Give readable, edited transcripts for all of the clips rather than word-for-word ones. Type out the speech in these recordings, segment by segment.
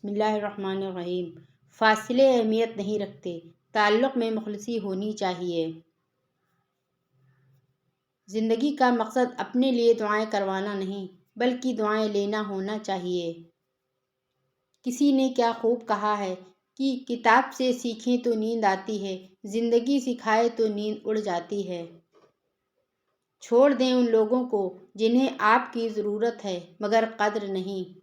بسم اللہ الرحمن الرحیم۔ فاصلے اہمیت نہیں رکھتے، تعلق میں مخلصی ہونی چاہیے۔ زندگی کا مقصد اپنے لیے دعائیں کروانا نہیں بلکہ دعائیں لینا ہونا چاہیے۔ کسی نے کیا خوب کہا ہے کہ کتاب سے سیکھیں تو نیند آتی ہے، زندگی سکھائے تو نیند اڑ جاتی ہے۔ چھوڑ دیں ان لوگوں کو جنہیں آپ کی ضرورت ہے مگر قدر نہیں۔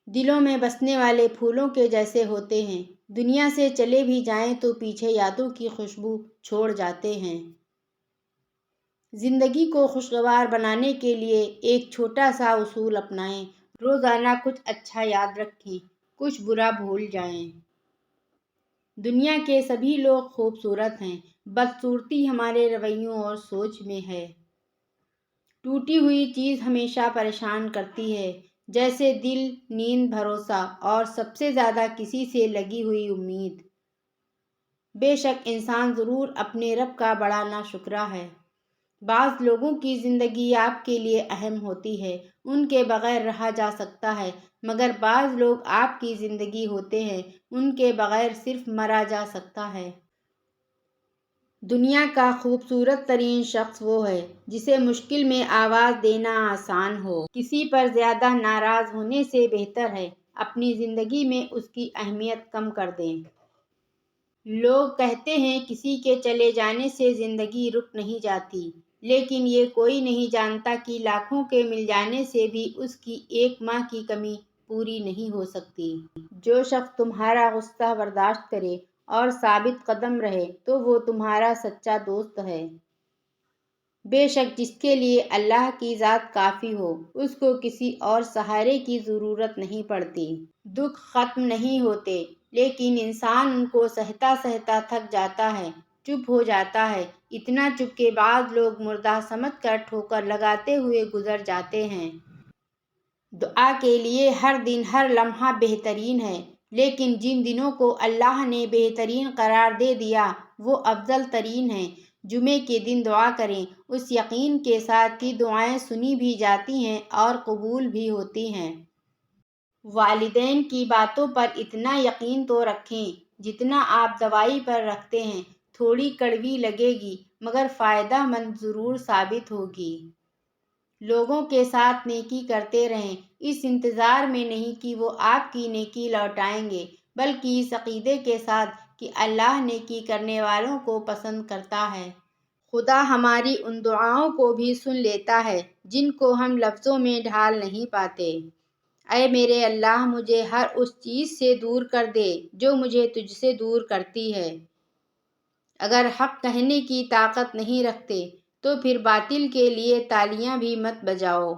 دلوں میں بسنے والے پھولوں کے جیسے ہوتے ہیں، دنیا سے چلے بھی جائیں تو پیچھے یادوں کی خوشبو چھوڑ جاتے ہیں۔ زندگی کو خوشگوار بنانے کے لیے ایک چھوٹا سا اصول اپنائیں، روزانہ کچھ اچھا یاد رکھیں، کچھ برا بھول جائیں۔ دنیا کے سبھی لوگ خوبصورت ہیں، بدصورتی ہمارے رویوں اور سوچ میں ہے۔ ٹوٹی ہوئی چیز ہمیشہ پریشان کرتی ہے، جیسے دل، نیند، بھروسہ اور سب سے زیادہ کسی سے لگی ہوئی امید۔ بے شک انسان ضرور اپنے رب کا بڑا ناشکرا ہے۔ بعض لوگوں کی زندگی آپ کے لیے اہم ہوتی ہے، ان کے بغیر رہا جا سکتا ہے، مگر بعض لوگ آپ کی زندگی ہوتے ہیں، ان کے بغیر صرف مرا جا سکتا ہے۔ دنیا کا خوبصورت ترین شخص وہ ہے جسے مشکل میں آواز دینا آسان ہو۔ کسی پر زیادہ ناراض ہونے سے بہتر ہے اپنی زندگی میں اس کی اہمیت کم کر دیں۔ لوگ کہتے ہیں کسی کے چلے جانے سے زندگی رک نہیں جاتی، لیکن یہ کوئی نہیں جانتا کہ لاکھوں کے مل جانے سے بھی اس کی ایک ماں کی کمی پوری نہیں ہو سکتی۔ جو شخص تمہارا غصہ برداشت کرے اور ثابت قدم رہے تو وہ تمہارا سچا دوست ہے۔ بے شک جس کے لیے اللہ کی ذات کافی ہو، اس کو کسی اور سہارے کی ضرورت نہیں پڑتی۔ دکھ ختم نہیں ہوتے، لیکن انسان ان کو سہتا سہتا تھک جاتا ہے، چپ ہو جاتا ہے، اتنا چپ کہ بعض لوگ مردہ سمجھ کر ٹھوکر لگاتے ہوئے گزر جاتے ہیں۔ دعا کے لیے ہر دن ہر لمحہ بہترین ہے، لیکن جن دنوں کو اللہ نے بہترین قرار دے دیا وہ افضل ترین ہیں۔ جمعے کے دن دعا کریں، اس یقین کے ساتھ کہ دعائیں سنی بھی جاتی ہیں اور قبول بھی ہوتی ہیں۔ والدین کی باتوں پر اتنا یقین تو رکھیں جتنا آپ دوائی پر رکھتے ہیں، تھوڑی کڑوی لگے گی مگر فائدہ مند ضرور ثابت ہوگی۔ لوگوں کے ساتھ نیکی کرتے رہیں، اس انتظار میں نہیں کہ وہ آپ کی نیکی لوٹائیں گے، بلکہ اس عقیدے کے ساتھ کہ اللہ نیکی کرنے والوں کو پسند کرتا ہے۔ خدا ہماری ان دعاؤں کو بھی سن لیتا ہے جن کو ہم لفظوں میں ڈھال نہیں پاتے۔ اے میرے اللہ، مجھے ہر اس چیز سے دور کر دے جو مجھے تجھ سے دور کرتی ہے۔ اگر حق کہنے کی طاقت نہیں رکھتے تو پھر باطل کے لیے تالیاں بھی مت بجاؤ۔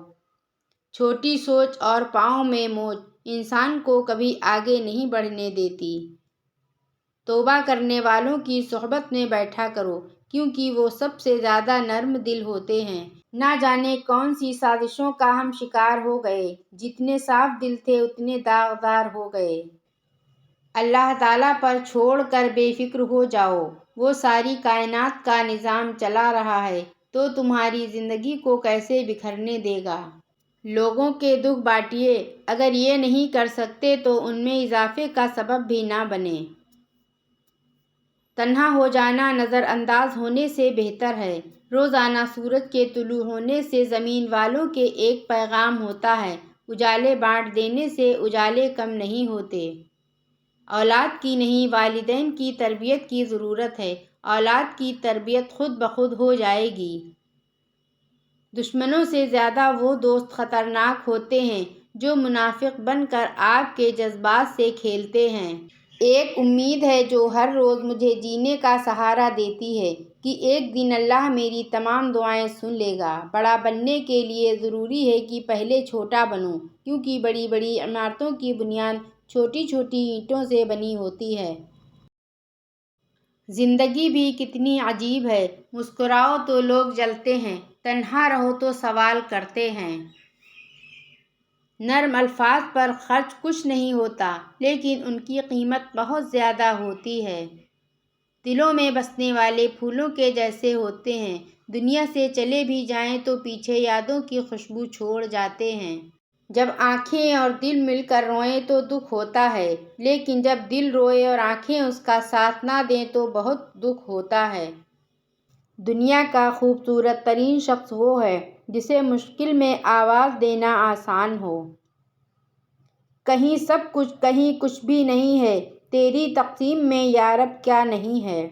چھوٹی سوچ اور پاؤں میں موچ انسان کو کبھی آگے نہیں بڑھنے دیتی۔ توبہ کرنے والوں کی صحبت میں بیٹھا کرو، کیونکہ وہ سب سے زیادہ نرم دل ہوتے ہیں۔ نہ جانے کون سی سازشوں کا ہم شکار ہو گئے، جتنے صاف دل تھے اتنے داغدار ہو گئے۔ اللہ تعالیٰ پر چھوڑ کر بے فکر ہو جاؤ، وہ ساری کائنات کا نظام چلا رہا ہے تو تمہاری زندگی کو کیسے بکھرنے دے گا۔ لوگوں کے دکھ بانٹیے، اگر یہ نہیں کر سکتے تو ان میں اضافے کا سبب بھی نہ بنیں۔ تنہا ہو جانا نظر انداز ہونے سے بہتر ہے۔ روزانہ سورج کے طلوع ہونے سے زمین والوں کے ایک پیغام ہوتا ہے، اجالے بانٹ دینے سے اجالے کم نہیں ہوتے۔ اولاد کی نہیں والدین کی تربیت کی ضرورت ہے، اولاد کی تربیت خود بخود ہو جائے گی۔ دشمنوں سے زیادہ وہ دوست خطرناک ہوتے ہیں جو منافق بن کر آپ کے جذبات سے کھیلتے ہیں۔ ایک امید ہے جو ہر روز مجھے جینے کا سہارا دیتی ہے کہ ایک دن اللہ میری تمام دعائیں سن لے گا۔ بڑا بننے کے لیے ضروری ہے کہ پہلے چھوٹا بنو، کیونکہ بڑی بڑی عمارتوں کی بنیاد چھوٹی چھوٹی اینٹوں سے بنی ہوتی ہے۔ زندگی بھی کتنی عجیب ہے، مسکراؤ تو لوگ جلتے ہیں، تنہا رہو تو سوال کرتے ہیں۔ نرم الفاظ پر خرچ کچھ نہیں ہوتا، لیکن ان کی قیمت بہت زیادہ ہوتی ہے۔ دلوں میں بسنے والے پھولوں کے جیسے ہوتے ہیں، دنیا سے چلے بھی جائیں تو پیچھے یادوں کی خوشبو چھوڑ جاتے ہیں۔ جب آنکھیں اور دل مل کر روئیں تو دکھ ہوتا ہے، لیکن جب دل روئے اور آنکھیں اس کا ساتھ نہ دیں تو بہت دکھ ہوتا ہے۔ دنیا کا خوبصورت ترین شخص وہ ہے جسے مشکل میں آواز دینا آسان ہو۔ کہیں سب کچھ کہیں کچھ بھی نہیں ہے، تیری تقسیم میں یا رب کیا نہیں ہے۔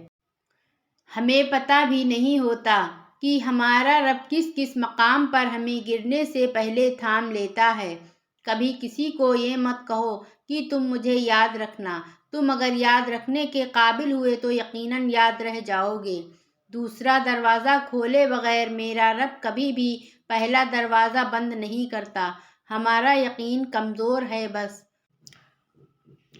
ہمیں پتہ بھی نہیں ہوتا کہ ہمارا رب کس کس مقام پر ہمیں گرنے سے پہلے تھام لیتا ہے۔ کبھی کسی کو یہ مت کہو کہ تم مجھے یاد رکھنا، تم اگر یاد رکھنے کے قابل ہوئے تو یقیناً یاد رہ جاؤ گے۔ دوسرا دروازہ کھولے بغیر میرا رب کبھی بھی پہلا دروازہ بند نہیں کرتا۔ ہمارا یقین کمزور ہے بس۔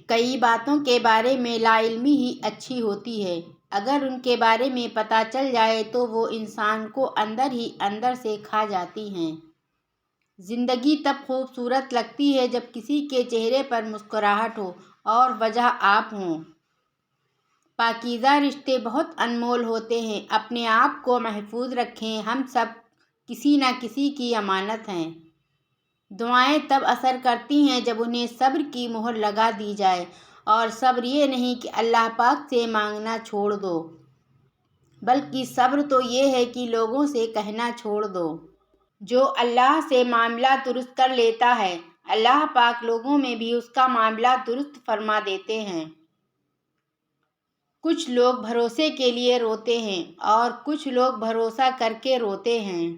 کئی باتوں کے بارے میں لا علمی ہی اچھی ہوتی ہے، اگر ان کے بارے میں پتہ چل جائے تو وہ انسان کو اندر ہی اندر سے کھا جاتی ہیں۔ زندگی تب خوبصورت لگتی ہے جب کسی کے چہرے پر مسکراہٹ ہو اور وجہ آپ ہوں۔ پاکیزہ رشتے بہت انمول ہوتے ہیں، اپنے آپ کو محفوظ رکھیں، ہم سب کسی نہ کسی کی امانت ہیں۔ دعائیں تب اثر کرتی ہیں جب انہیں صبر کی مہر لگا دی جائے، اور صبر یہ نہیں کہ اللہ پاک سے مانگنا چھوڑ دو، بلکہ صبر تو یہ ہے کہ لوگوں سے کہنا چھوڑ دو۔ جو اللہ سے معاملہ درست کر لیتا ہے، اللہ پاک لوگوں میں بھی اس کا معاملہ درست فرما دیتے ہیں۔ کچھ لوگ بھروسے کے لیے روتے ہیں اور کچھ لوگ بھروسہ کر کے روتے ہیں۔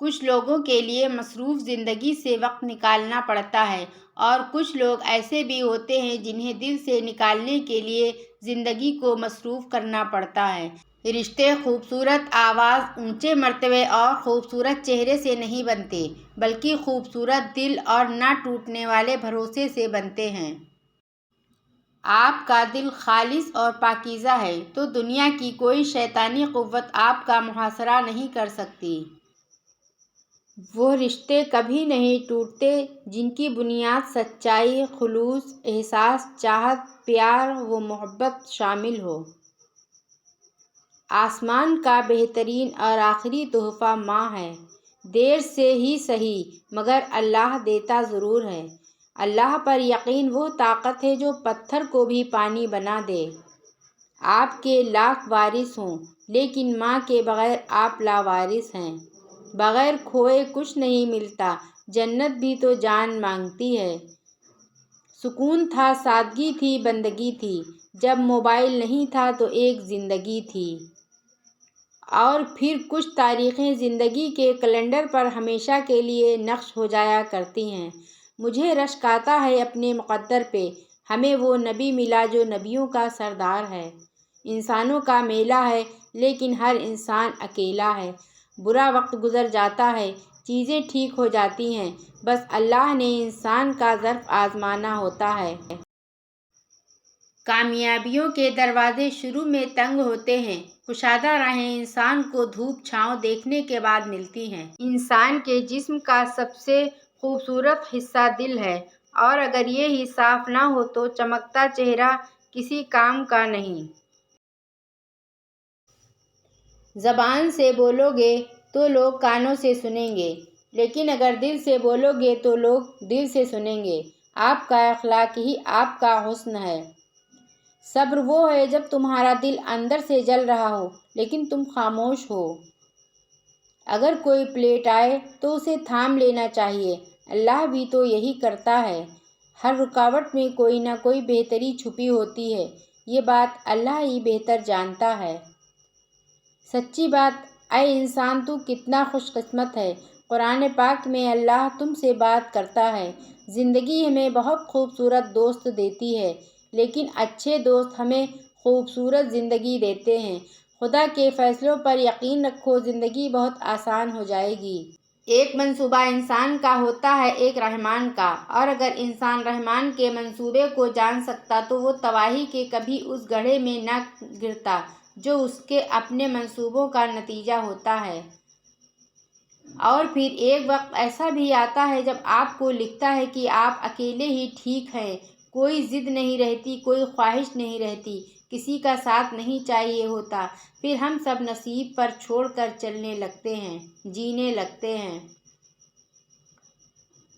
کچھ لوگوں کے لیے مصروف زندگی سے وقت نکالنا پڑتا ہے اور کچھ لوگ ایسے بھی ہوتے ہیں جنہیں دل سے نکالنے کے لیے زندگی کو مصروف کرنا پڑتا ہے۔ رشتے خوبصورت آواز، اونچے مرتبے اور خوبصورت چہرے سے نہیں بنتے، بلکہ خوبصورت دل اور نہ ٹوٹنے والے بھروسے سے بنتے ہیں۔ آپ کا دل خالص اور پاکیزہ ہے تو دنیا کی کوئی شیطانی قوت آپ کا محاصرہ نہیں کر سکتی۔ وہ رشتے کبھی نہیں ٹوٹتے جن کی بنیاد سچائی، خلوص، احساس، چاہت، پیار و محبت شامل ہو۔ آسمان کا بہترین اور آخری تحفہ ماں ہے۔ دیر سے ہی صحیح مگر اللہ دیتا ضرور ہے۔ اللہ پر یقین وہ طاقت ہے جو پتھر کو بھی پانی بنا دے۔ آپ کے لاکھ وارث ہوں لیکن ماں کے بغیر آپ لاوارث ہیں۔ بغیر کھوئے کچھ نہیں ملتا، جنت بھی تو جان مانگتی ہے۔ سکون تھا، سادگی تھی، بندگی تھی، جب موبائل نہیں تھا تو ایک زندگی تھی۔ اور پھر کچھ تاریخیں زندگی کے کیلنڈر پر ہمیشہ کے لیے نقش ہو جایا کرتی ہیں۔ مجھے رشک آتا ہے اپنے مقدر پہ، ہمیں وہ نبی ملا جو نبیوں کا سردار ہے۔ انسانوں کا میلہ ہے لیکن ہر انسان اکیلا ہے۔ برا وقت گزر جاتا ہے، چیزیں ٹھیک ہو جاتی ہیں، بس اللہ نے انسان کا ظرف آزمانا ہوتا ہے۔ کامیابیوں کے دروازے شروع میں تنگ ہوتے ہیں، کشادہ راہیں انسان کو دھوپ چھاؤں دیکھنے کے بعد ملتی ہیں۔ انسان کے جسم کا سب سے خوبصورت حصہ دل ہے، اور اگر یہ ہی صاف نہ ہو تو چمکتا چہرہ کسی کام کا نہیں۔ زبان سے بولو گے تو لوگ کانوں سے سنیں گے، لیکن اگر دل سے بولو گے تو لوگ دل سے سنیں گے۔ آپ کا اخلاق ہی آپ کا حسن ہے۔ صبر وہ ہے جب تمہارا دل اندر سے جل رہا ہو لیکن تم خاموش ہو۔ اگر کوئی پلیٹ آئے تو اسے تھام لینا چاہیے، اللہ بھی تو یہی کرتا ہے۔ ہر رکاوٹ میں کوئی نہ کوئی بہتری چھپی ہوتی ہے، یہ بات اللہ ہی بہتر جانتا ہے۔ سچی بات، اے انسان تو کتنا خوش قسمت ہے، قرآن پاک میں اللہ تم سے بات کرتا ہے۔ زندگی ہمیں بہت خوبصورت دوست دیتی ہے لیکن اچھے دوست ہمیں خوبصورت زندگی دیتے ہیں۔ خدا کے فیصلوں پر یقین رکھو، زندگی بہت آسان ہو جائے گی۔ ایک منصوبہ انسان کا ہوتا ہے ایک رحمان کا، اور اگر انسان رحمان کے منصوبے کو جان سکتا تو وہ تباہی کے کبھی اس گڑھے میں نہ گرتا جو اس کے اپنے منصوبوں کا نتیجہ ہوتا ہے۔ اور پھر ایک وقت ایسا بھی آتا ہے جب آپ کو لگتا ہے کہ آپ اکیلے ہی ٹھیک ہیں، کوئی ضد نہیں رہتی، کوئی خواہش نہیں رہتی، کسی کا ساتھ نہیں چاہیے ہوتا، پھر ہم سب نصیب پر چھوڑ کر چلنے لگتے ہیں، جینے لگتے ہیں۔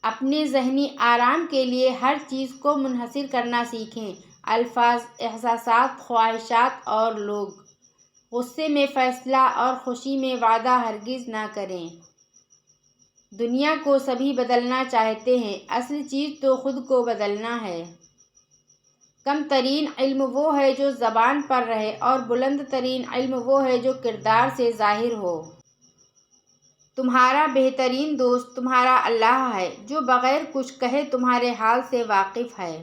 اپنے ذہنی آرام کے لیے ہر چیز کو منحصر کرنا سیکھیں۔ الفاظ، احساسات، خواہشات اور لوگ۔ غصے میں فیصلہ اور خوشی میں وعدہ ہرگز نہ کریں۔ دنیا کو سبھی بدلنا چاہتے ہیں، اصل چیز تو خود کو بدلنا ہے۔ کم ترین علم وہ ہے جو زبان پر رہے اور بلند ترین علم وہ ہے جو کردار سے ظاہر ہو۔ تمہارا بہترین دوست تمہارا اللہ ہے جو بغیر کچھ کہے تمہارے حال سے واقف ہے۔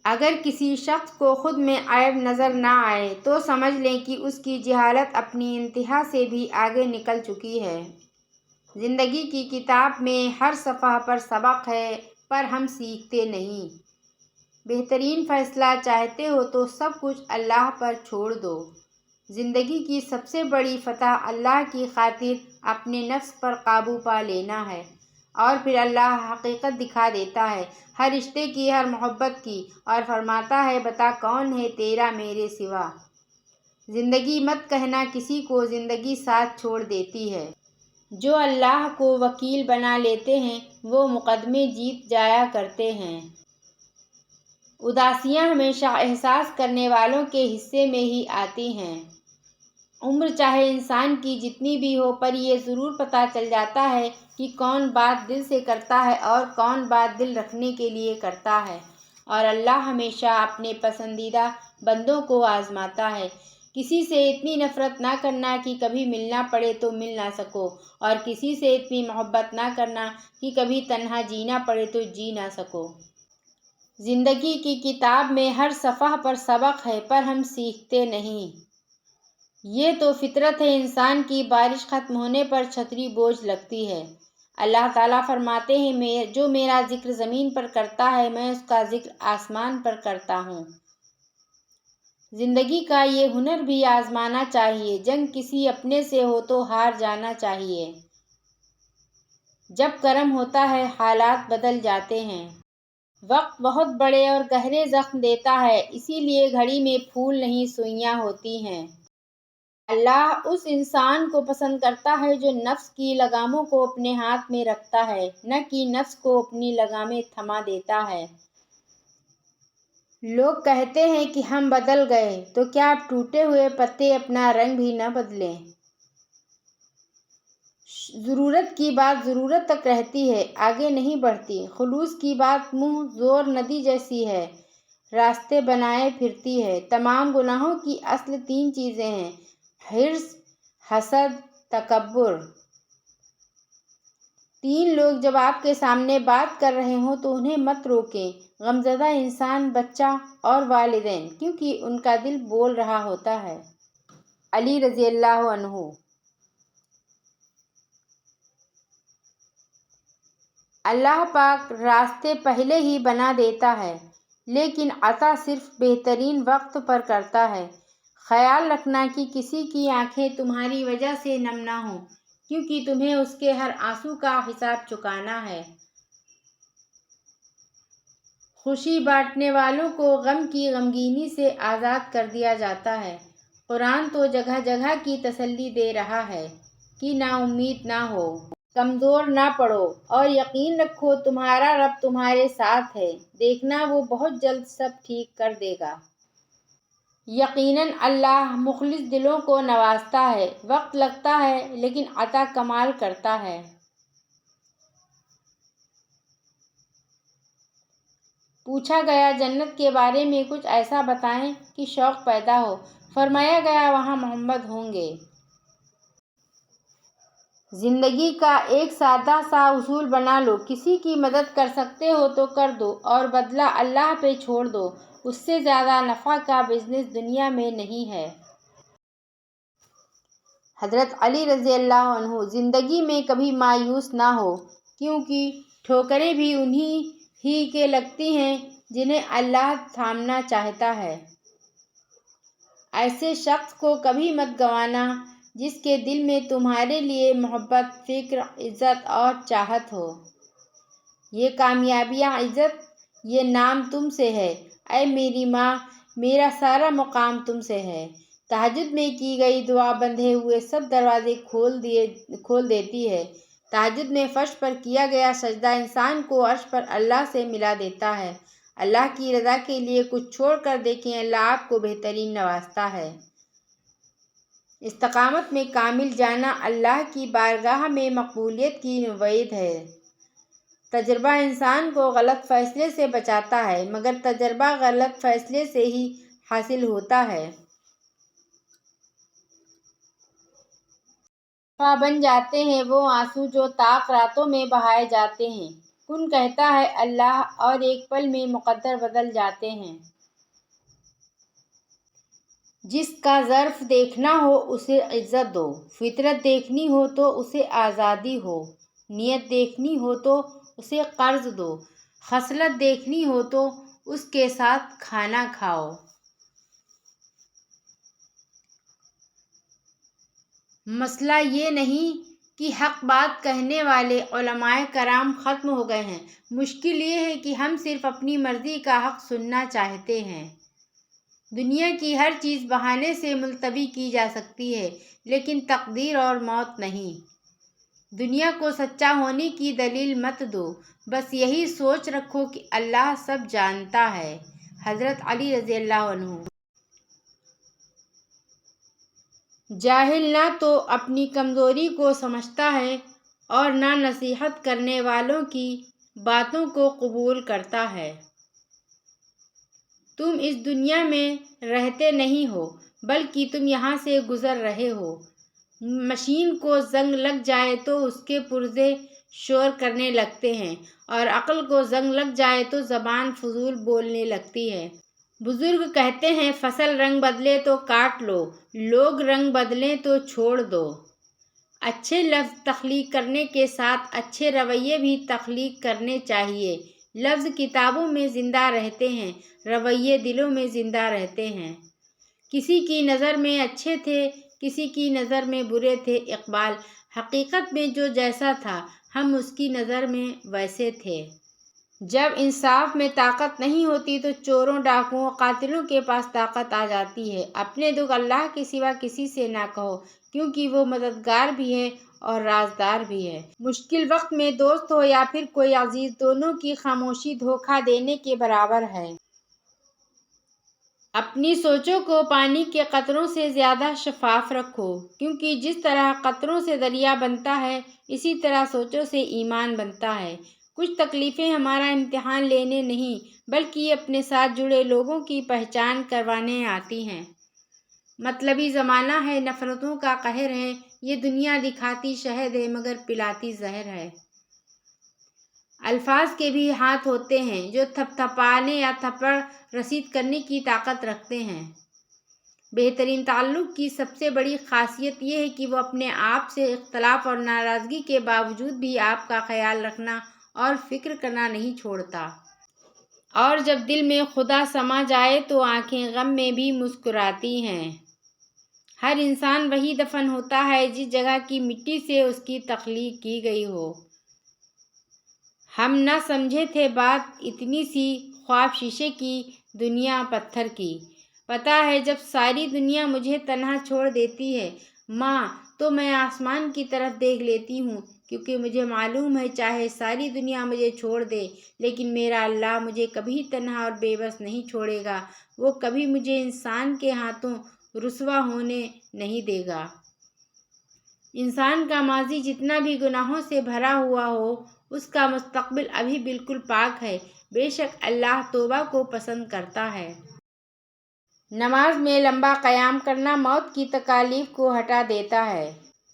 اگر کسی شخص کو خود میں عیب نظر نہ آئے تو سمجھ لیں کہ اس کی جہالت اپنی انتہا سے بھی آگے نکل چکی ہے۔ زندگی کی کتاب میں ہر صفحہ پر سبق ہے، پر ہم سیکھتے نہیں۔ بہترین فیصلہ چاہتے ہو تو سب کچھ اللہ پر چھوڑ دو۔ زندگی کی سب سے بڑی فتح اللہ کی خاطر اپنے نفس پر قابو پا لینا ہے، اور پھر اللہ حقیقت دکھا دیتا ہے ہر رشتے کی، ہر محبت کی، اور فرماتا ہے بتا کون ہے تیرا میرے سوا۔ زندگی مت کہنا کسی کو زندگی ساتھ چھوڑ دیتی ہے۔ جو اللہ کو وکیل بنا لیتے ہیں وہ مقدمے جیت جایا کرتے ہیں۔ اداسیاں ہمیشہ احساس کرنے والوں کے حصے میں ہی آتی ہیں۔ عمر چاہے انسان کی جتنی بھی ہو، پر یہ ضرور پتہ چل جاتا ہے کہ کون بات دل سے کرتا ہے اور کون بات دل رکھنے کے لیے کرتا ہے، اور اللہ ہمیشہ اپنے پسندیدہ بندوں کو آزماتا ہے۔ کسی سے اتنی نفرت نہ کرنا کہ کبھی ملنا پڑے تو مل نہ سکو، اور کسی سے اتنی محبت نہ کرنا کہ کبھی تنہا جینا پڑے تو جی نہ سکو۔ زندگی کی کتاب میں ہر صفحہ پر سبق ہے، پر ہم سیکھتے نہیں۔ یہ تو فطرت ہے انسان کی، بارش ختم ہونے پر چھتری بوجھ لگتی ہے۔ اللہ تعالیٰ فرماتے ہیں جو میرا ذکر زمین پر کرتا ہے میں اس کا ذکر آسمان پر کرتا ہوں۔ زندگی کا یہ ہنر بھی آزمانا چاہیے۔ جنگ کسی اپنے سے ہو تو ہار جانا چاہیے۔ جب کرم ہوتا ہے حالات بدل جاتے ہیں۔ وقت بہت بڑے اور گہرے زخم دیتا ہے، اسی لیے گھڑی میں پھول نہیں سوئیاں ہوتی ہیں۔ اللہ اس انسان کو پسند کرتا ہے جو نفس کی لگاموں کو اپنے ہاتھ میں رکھتا ہے، نہ کہ نفس کو اپنی لگامیں تھما دیتا ہے۔ لوگ کہتے ہیں کہ ہم بدل گئے، تو کیا اب ٹوٹے ہوئے پتے اپنا رنگ بھی نہ بدلیں؟ ضرورت کی بات ضرورت تک رہتی ہے، آگے نہیں بڑھتی۔ خلوص کی بات منہ زور ندی جیسی ہے، راستے بنائے پھرتی ہے۔ تمام گناہوں کی اصل تین چیزیں ہیں: حرص، حسد، تکبر۔ تین لوگ جب آپ کے سامنے بات کر رہے ہوں تو انہیں مت روکیں: غمزدہ انسان، بچہ اور والدین، کیونکہ ان کا دل بول رہا ہوتا ہے۔ علی رضی اللہ عنہ۔ اللہ پاک راستے پہلے ہی بنا دیتا ہے، لیکن عطا صرف بہترین وقت پر کرتا ہے۔ خیال رکھنا کہ کسی کی آنکھیں تمہاری وجہ سے نم نہ ہوں، کیونکہ تمہیں اس کے ہر آنسو کا حساب چکانا ہے۔ خوشی بانٹنے والوں کو غم کی غمگینی سے آزاد کر دیا جاتا ہے۔ قرآن تو جگہ جگہ کی تسلی دے رہا ہے کہ نا امید نہ ہو، کمزور نہ پڑو، اور یقین رکھو تمہارا رب تمہارے ساتھ ہے، دیکھنا وہ بہت جلد سب ٹھیک کر دے گا۔ یقیناً اللہ مخلص دلوں کو نوازتا ہے، وقت لگتا ہے لیکن عطا کمال کرتا ہے۔ پوچھا گیا جنت کے بارے میں کچھ ایسا بتائیں کہ شوق پیدا ہو، فرمایا گیا وہاں محمد ہوں گے۔ زندگی کا ایک سادہ سا اصول بنا لو: کسی کی مدد کر سکتے ہو تو کر دو، اور بدلہ اللہ پہ چھوڑ دو، اس سے زیادہ نفع کا بزنس دنیا میں نہیں ہے۔ حضرت علی رضی اللہ عنہ۔ زندگی میں کبھی مایوس نہ ہو، کیونکہ ٹھوکریں بھی انہی ہی کے لگتی ہیں جنہیں اللہ تھامنا چاہتا ہے۔ ایسے شخص کو کبھی مت گنوانا جس کے دل میں تمہارے لیے محبت، فکر، عزت اور چاہت ہو۔ یہ کامیابیاں، عزت، یہ نام تم سے ہے۔ اے میری ماں، میرا سارا مقام تم سے ہے۔ تہجد میں کی گئی دعا بندھے ہوئے سب دروازے کھول دیتی ہے۔ تہجد میں فرش پر کیا گیا سجدہ انسان کو عرش پر اللہ سے ملا دیتا ہے۔ اللہ کی رضا کے لیے کچھ چھوڑ کر دیکھیں، اللہ آپ کو بہترین نوازتا ہے۔ استقامت میں کامل جانا اللہ کی بارگاہ میں مقبولیت کی نوید ہے۔ تجربہ انسان کو غلط فیصلے سے بچاتا ہے، مگر تجربہ غلط فیصلے سے ہی حاصل ہوتا ہے۔ بن جاتے ہیں وہ آنسو جو طاق راتوں میں بہائے جاتے ہیں۔ کن کہتا ہے اللہ اور ایک پل میں مقدر بدل جاتے ہیں۔ جس کا ظرف دیکھنا ہو اسے عزت دو، فطرت دیکھنی ہو تو اسے آزادی ہو، نیت دیکھنی ہو تو اسے قرض دو، خصلت دیکھنی ہو تو اس کے ساتھ کھانا کھاؤ۔ مسئلہ یہ نہیں کہ حق بات کہنے والے علماء کرام ختم ہو گئے ہیں، مشکل یہ ہے کہ ہم صرف اپنی مرضی کا حق سننا چاہتے ہیں۔ دنیا کی ہر چیز بہانے سے ملتوی کی جا سکتی ہے، لیکن تقدیر اور موت نہیں۔ دنیا کو سچا ہونے کی دلیل مت دو، بس یہی سوچ رکھو کہ اللہ سب جانتا ہے۔ حضرت علی رضی اللہ عنہ۔ جاہل نہ تو اپنی کمزوری کو سمجھتا ہے اور نہ نصیحت کرنے والوں کی باتوں کو قبول کرتا ہے۔ تم اس دنیا میں رہتے نہیں ہو، بلکہ تم یہاں سے گزر رہے ہو۔ مشین کو زنگ لگ جائے تو اس کے پرزے شور کرنے لگتے ہیں، اور عقل کو زنگ لگ جائے تو زبان فضول بولنے لگتی ہے۔ بزرگ کہتے ہیں فصل رنگ بدلے تو کاٹ لو، لوگ رنگ بدلیں تو چھوڑ دو۔ اچھے لفظ تخلیق کرنے کے ساتھ اچھے رویے بھی تخلیق کرنے چاہیے۔ لفظ کتابوں میں زندہ رہتے ہیں، رویے دلوں میں زندہ رہتے ہیں۔ کسی کی نظر میں اچھے تھے، کسی کی نظر میں برے تھے۔ اقبال۔ حقیقت میں جو جیسا تھا ہم اس کی نظر میں ویسے تھے۔ جب انصاف میں طاقت نہیں ہوتی تو چوروں، ڈاکوؤں، قاتلوں کے پاس طاقت آ جاتی ہے۔ اپنے دکھ اللہ کے سوا کسی سے نہ کہو، کیونکہ وہ مددگار بھی ہے اور رازدار بھی ہے۔ مشکل وقت میں دوست ہو یا پھر کوئی عزیز، دونوں کی خاموشی دھوکہ دینے کے برابر ہے۔ اپنی سوچوں کو پانی کے قطروں سے زیادہ شفاف رکھو، کیونکہ جس طرح قطروں سے دریا بنتا ہے، اسی طرح سوچوں سے ایمان بنتا ہے۔ کچھ تکلیفیں ہمارا امتحان لینے نہیں، بلکہ یہ اپنے ساتھ جڑے لوگوں کی پہچان کروانے آتی ہیں۔ مطلبی زمانہ ہے، نفرتوں کا قہر ہے، یہ دنیا دکھاتی شہد ہے مگر پلاتی زہر ہے۔ الفاظ کے بھی ہاتھ ہوتے ہیں، جو تھپ تھپانے یا تھپڑ رسید کرنے کی طاقت رکھتے ہیں۔ بہترین تعلق کی سب سے بڑی خاصیت یہ ہے کہ وہ اپنے آپ سے اختلاف اور ناراضگی کے باوجود بھی آپ کا خیال رکھنا اور فکر کرنا نہیں چھوڑتا۔ اور جب دل میں خدا سما جائے تو آنکھیں غم میں بھی مسکراتی ہیں۔ ہر انسان وہیں دفن ہوتا ہے جس جگہ کی مٹی سے اس کی تخلیق کی گئی ہو۔ ہم نہ سمجھے تھے بات اتنی سی، خواب شیشے کی، دنیا پتھر کی۔ پتہ ہے جب ساری دنیا مجھے تنہا چھوڑ دیتی ہے ماں، تو میں آسمان کی طرف دیکھ لیتی ہوں، کیونکہ مجھے معلوم ہے چاہے ساری دنیا مجھے چھوڑ دے، لیکن میرا اللہ مجھے کبھی تنہا اور بے بس نہیں چھوڑے گا۔ وہ کبھی مجھے انسان کے ہاتھوں رسوا ہونے نہیں دے گا۔ انسان کا ماضی جتنا بھی گناہوں سے بھرا ہوا ہو، اس کا مستقبل ابھی بالکل پاک ہے۔ بے شک اللہ توبہ کو پسند کرتا ہے۔ نماز میں لمبا قیام کرنا موت کی تکالیف کو ہٹا دیتا ہے۔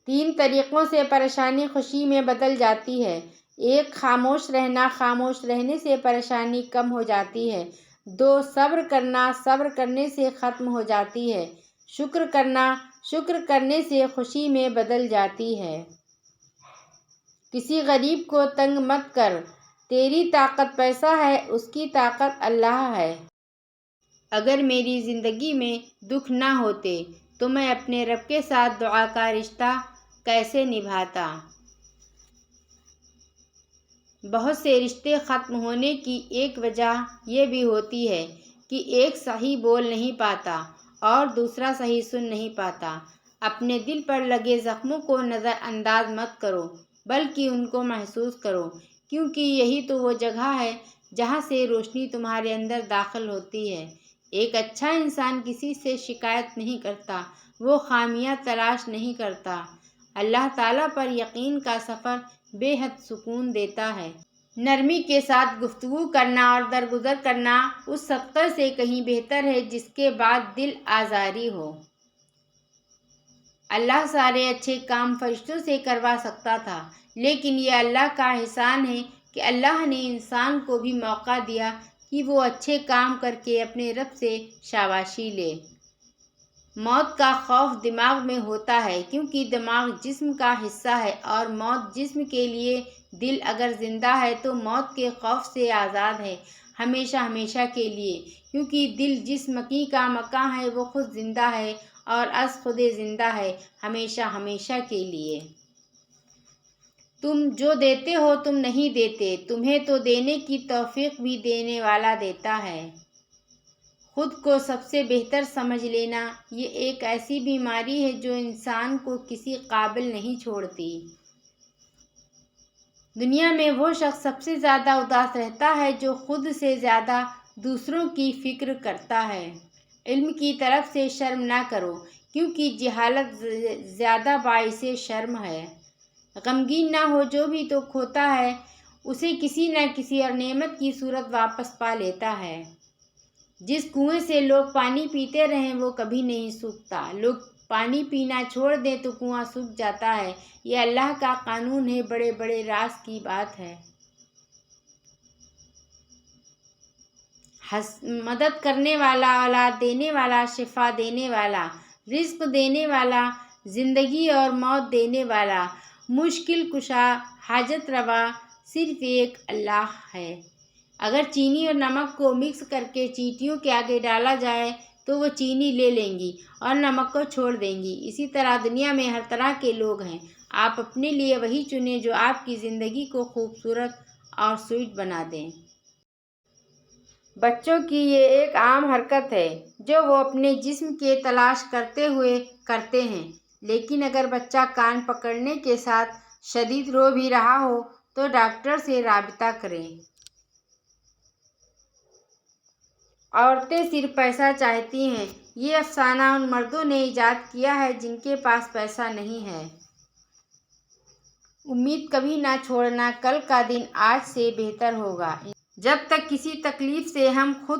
3 طریقوں سے پریشانی خوشی میں بدل جاتی ہے۔ 1 خاموش رہنا، خاموش رہنے سے پریشانی کم ہو جاتی ہے۔ 2 صبر کرنا، صبر کرنے سے ختم ہو جاتی ہے۔ شکر کرنا، شکر کرنے سے خوشی میں بدل جاتی ہے۔ کسی غریب کو تنگ مت کر، تیری طاقت پیسہ ہے، اس کی طاقت اللہ ہے۔ اگر میری زندگی میں دکھ نہ ہوتے تو میں اپنے رب کے ساتھ دعا کا رشتہ کیسے نبھاتا؟ بہت سے رشتے ختم ہونے کی ایک وجہ یہ بھی ہوتی ہے کہ ایک صحیح بول نہیں پاتا اور دوسرا صحیح سن نہیں پاتا۔ اپنے دل پر لگے زخموں کو نظر انداز مت کرو، بلکہ ان کو محسوس کرو، کیونکہ یہی تو وہ جگہ ہے جہاں سے روشنی تمہارے اندر داخل ہوتی ہے۔ ایک اچھا انسان کسی سے شکایت نہیں کرتا، وہ خامیاں تلاش نہیں کرتا۔ اللہ تعالیٰ پر یقین کا سفر بے حد سکون دیتا ہے۔ نرمی کے ساتھ گفتگو کرنا اور درگزر کرنا اس صدقے سے کہیں بہتر ہے جس کے بعد دل آزاری ہو۔ اللہ سارے اچھے کام فرشتوں سے کروا سکتا تھا، لیکن یہ اللہ کا احسان ہے کہ اللہ نے انسان کو بھی موقع دیا کہ وہ اچھے کام کر کے اپنے رب سے شاباشی لے۔ موت کا خوف دماغ میں ہوتا ہے، کیونکہ دماغ جسم کا حصہ ہے اور موت جسم کے لیے۔ دل اگر زندہ ہے تو موت کے خوف سے آزاد ہے، ہمیشہ ہمیشہ کے لیے، کیونکہ دل جس مکی کا مکاں ہے وہ خود زندہ ہے اور از خود زندہ ہے، ہمیشہ ہمیشہ کے لیے۔ تم جو دیتے ہو تم نہیں دیتے، تمہیں تو دینے کی توفیق بھی دینے والا دیتا ہے۔ خود کو سب سے بہتر سمجھ لینا یہ ایک ایسی بیماری ہے جو انسان کو کسی قابل نہیں چھوڑتی۔ دنیا میں وہ شخص سب سے زیادہ اداس رہتا ہے جو خود سے زیادہ دوسروں کی فکر کرتا ہے۔ علم کی طرف سے شرم نہ کرو، کیونکہ جہالت زیادہ باعث شرم ہے۔ غمگین نہ ہو، جو بھی تو کھوتا ہے اسے کسی نہ کسی اور نعمت کی صورت واپس پا لیتا ہے۔ جس کنویں سے لوگ پانی پیتے رہیں وہ کبھی نہیں سوکھتا، لوگ پانی پینا چھوڑ دیں تو کنواں سوکھ جاتا ہے۔ یہ اللہ کا قانون ہے، بڑے بڑے راز کی بات ہے۔ مدد کرنے والا، اولاد دینے والا، شفا دینے والا، رزق دینے والا، زندگی اور موت دینے والا، مشکل کشا، حاجت روا صرف ایک اللہ ہے۔ اگر چینی اور نمک کو مکس کر کے چیونٹیوں کے آگے ڈالا جائے تو وہ چینی لے لیں گی اور نمک کو چھوڑ دیں گی۔ اسی طرح دنیا میں ہر طرح کے لوگ ہیں، آپ اپنے لیے وہی چنیں جو آپ کی زندگی کو خوبصورت اور سویٹ بنا دیں۔ بچوں کی یہ ایک عام حرکت ہے جو وہ اپنے جسم کے تلاش کرتے ہوئے کرتے ہیں، لیکن اگر بچہ کان پکڑنے کے ساتھ شدید رو بھی رہا ہو تو ڈاکٹر سے رابطہ کریں۔ عورتیں صرف پیسہ چاہتی ہیں، یہ افسانہ ان مردوں نے ایجاد کیا ہے جن کے پاس پیسہ نہیں ہے۔ امید کبھی نہ چھوڑنا، کل کا دن آج سے بہتر ہوگا۔ جب تک کسی تکلیف سے ہم خود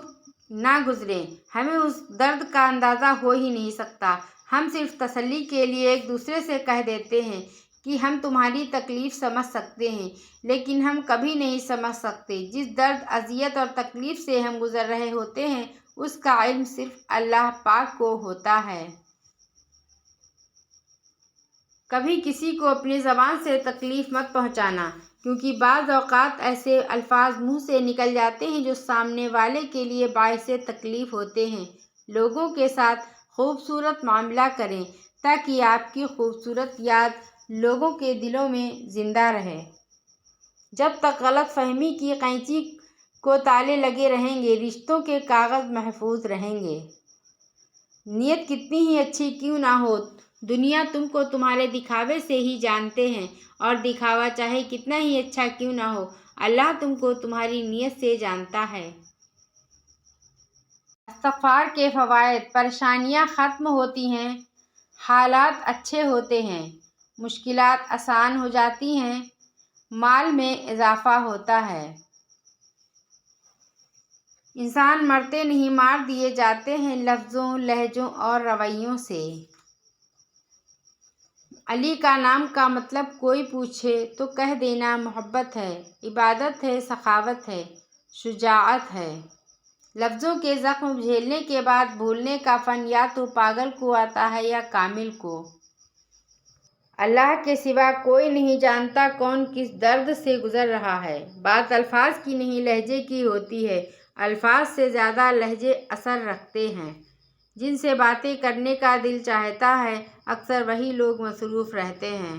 نہ گزریں ہمیں اس درد کا اندازہ ہو ہی نہیں سکتا۔ ہم صرف تسلی کے لیے ایک دوسرے سے کہہ دیتے ہیں کہ ہم تمہاری تکلیف سمجھ سکتے ہیں، لیکن ہم کبھی نہیں سمجھ سکتے جس درد، اذیت اور تکلیف سے ہم گزر رہے ہوتے ہیں اس کا علم صرف اللہ پاک کو ہوتا ہے۔ کبھی کسی کو اپنی زبان سے تکلیف مت پہنچانا، کیونکہ بعض اوقات ایسے الفاظ منہ سے نکل جاتے ہیں جو سامنے والے کے لیے باعث تکلیف ہوتے ہیں۔ لوگوں کے ساتھ خوبصورت معاملہ کریں تاکہ آپ کی خوبصورت یاد لوگوں کے دلوں میں زندہ رہے۔ جب تک غلط فہمی کی قینچی کو تالے لگے رہیں گے رشتوں کے کاغذ محفوظ رہیں گے۔ نیت کتنی ہی اچھی کیوں نہ ہو، دنیا تم کو تمہارے دکھاوے سے ہی جانتے ہیں، اور دکھاوا چاہے کتنا ہی اچھا کیوں نہ ہو، اللہ تم کو تمہاری نیت سے جانتا ہے۔ استغفار کے فوائد: پریشانیاں ختم ہوتی ہیں، حالات اچھے ہوتے ہیں، مشکلات آسان ہو جاتی ہیں، مال میں اضافہ ہوتا ہے۔ انسان مرتے نہیں مار دیے جاتے ہیں لفظوں، لہجوں اور رویوں سے۔ علی کا نام کا مطلب کوئی پوچھے تو کہہ دینا محبت ہے، عبادت ہے، سخاوت ہے، شجاعت ہے۔ لفظوں کے زخم جھیلنے کے بعد بھولنے کا فن یا تو پاگل کو آتا ہے یا کامل کو۔ اللہ کے سوا کوئی نہیں جانتا کون کس درد سے گزر رہا ہے۔ بات الفاظ کی نہیں لہجے کی ہوتی ہے۔ الفاظ سے زیادہ لہجے اثر رکھتے ہیں۔ جن سے باتیں کرنے کا دل چاہتا ہے اکثر وہی لوگ مصروف رہتے ہیں۔